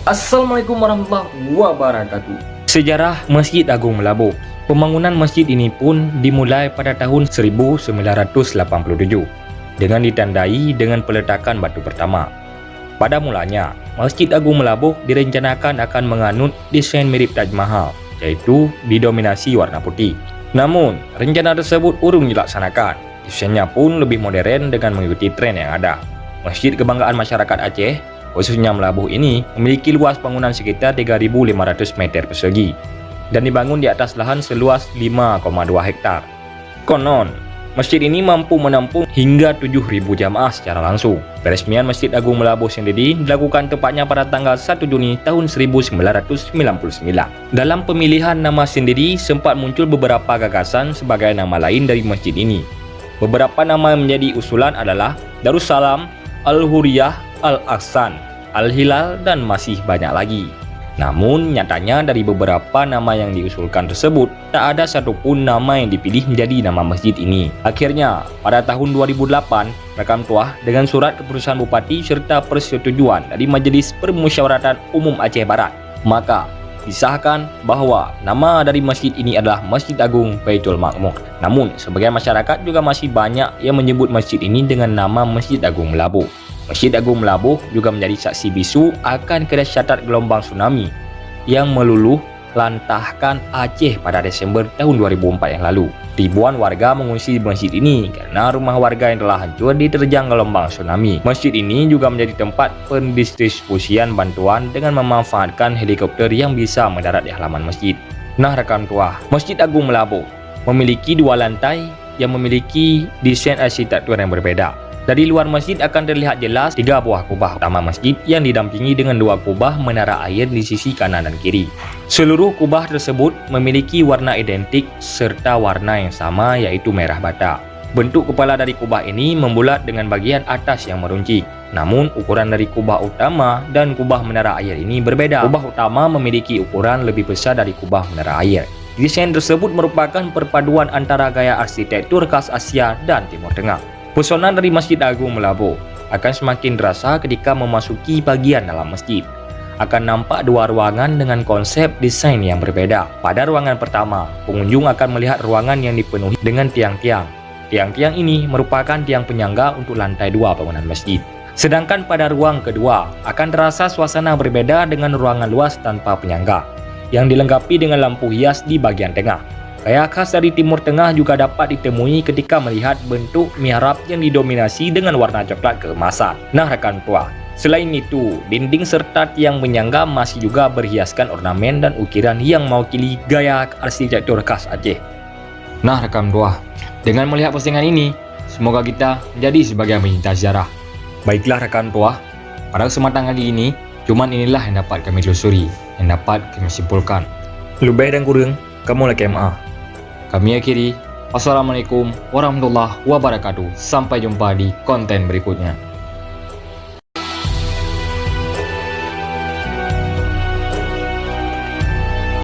Assalamualaikum warahmatullahi wabarakatuh. Sejarah Masjid Agung Melabuh. Pembangunan masjid ini pun dimulai pada tahun 1987 dengan ditandai dengan peletakan batu pertama. Pada mulanya, Masjid Agung Melabuh direncanakan akan menganut desain mirip Taj Mahal, yaitu didominasi warna putih. Namun, rencana tersebut urung dilaksanakan. Desainnya pun lebih modern dengan mengikuti tren yang ada. Masjid Kebanggaan Masyarakat Aceh, khususnya Melabuh ini, memiliki luas bangunan sekitar 3.500 meter persegi dan dibangun di atas lahan seluas 5,2 hektar. Konon, masjid ini mampu menampung hingga 7.000 jamaah secara langsung. Peresmian Masjid Agung Melabuh sendiri dilakukan tepatnya pada tanggal 1 Juni tahun 1999. Dalam pemilihan nama sendiri sempat muncul beberapa gagasan sebagai nama lain dari masjid ini. Beberapa nama yang menjadi usulan adalah Darussalam, Al-Huriyah, Al-Ahsan, Al-Hilal, dan masih banyak lagi. Namun, nyatanya dari beberapa nama yang diusulkan tersebut, tak ada satupun nama yang dipilih menjadi nama masjid ini. Akhirnya, pada tahun 2008, Rakam Tuah dengan surat keputusan Bupati serta persetujuan dari Majelis Permusyawaratan Umum Aceh Barat, maka disahkan bahwa nama dari masjid ini adalah Masjid Agung Baitul Makmur. Namun, sebagian masyarakat juga masih banyak yang menyebut masjid ini dengan nama Masjid Agung Melabuh. Masjid Agung Melabuh juga menjadi saksi bisu akan kedahsyatan gelombang tsunami yang meluluh lantahkan Aceh pada Desember tahun 2004 yang lalu. Ribuan warga mengungsi di masjid ini karena rumah warga yang telah hancur diterjang gelombang tsunami. Masjid ini juga menjadi tempat pendistribusian bantuan dengan memanfaatkan helikopter yang bisa mendarat di halaman masjid. Nah, rekan tua, Masjid Agung Melabuh memiliki dua lantai yang memiliki desain arsitektur yang berbeda. Dari luar masjid akan terlihat jelas 3 buah kubah utama masjid yang didampingi dengan 2 kubah menara air di sisi kanan dan kiri. Seluruh kubah tersebut memiliki warna identik serta warna yang sama, yaitu merah bata. Bentuk kepala dari kubah ini membulat dengan bagian atas yang meruncing. Namun ukuran dari kubah utama dan kubah menara air ini berbeda. Kubah utama memiliki ukuran lebih besar dari kubah menara air. Desain tersebut merupakan perpaduan antara gaya arsitektur khas Asia dan Timur Tengah. Pesona dari Masjid Agung Melabuh akan semakin terasa ketika memasuki bagian dalam masjid. Akan nampak 2 ruangan dengan konsep desain yang berbeda. Pada ruangan pertama, pengunjung akan melihat ruangan yang dipenuhi dengan tiang-tiang. Tiang-tiang ini merupakan tiang penyangga untuk lantai 2 bangunan masjid. Sedangkan pada ruang kedua, akan terasa suasana berbeda dengan ruangan luas tanpa penyangga, yang dilengkapi dengan lampu hias di bagian tengah. Gaya khas dari Timur Tengah juga dapat ditemui ketika melihat bentuk mihrab yang didominasi dengan warna coklat keemasan. Nah, rekan tua, selain itu, dinding serta tiang penyangga masih juga berhiaskan ornamen dan ukiran yang mewakili gaya arsitektur khas Aceh. Nah, rekan tua, dengan melihat postingan ini, semoga kita menjadi sebagai pencinta sejarah. Baiklah rekan tua, pada kesempatan kali ini, cuman inilah yang dapat kami telusuri, yang dapat kami simpulkan. Lebih dan kurang, kamu lagi MA. Kami akhiri. Wassalamualaikum warahmatullahi wabarakatuh. Sampai jumpa di konten berikutnya.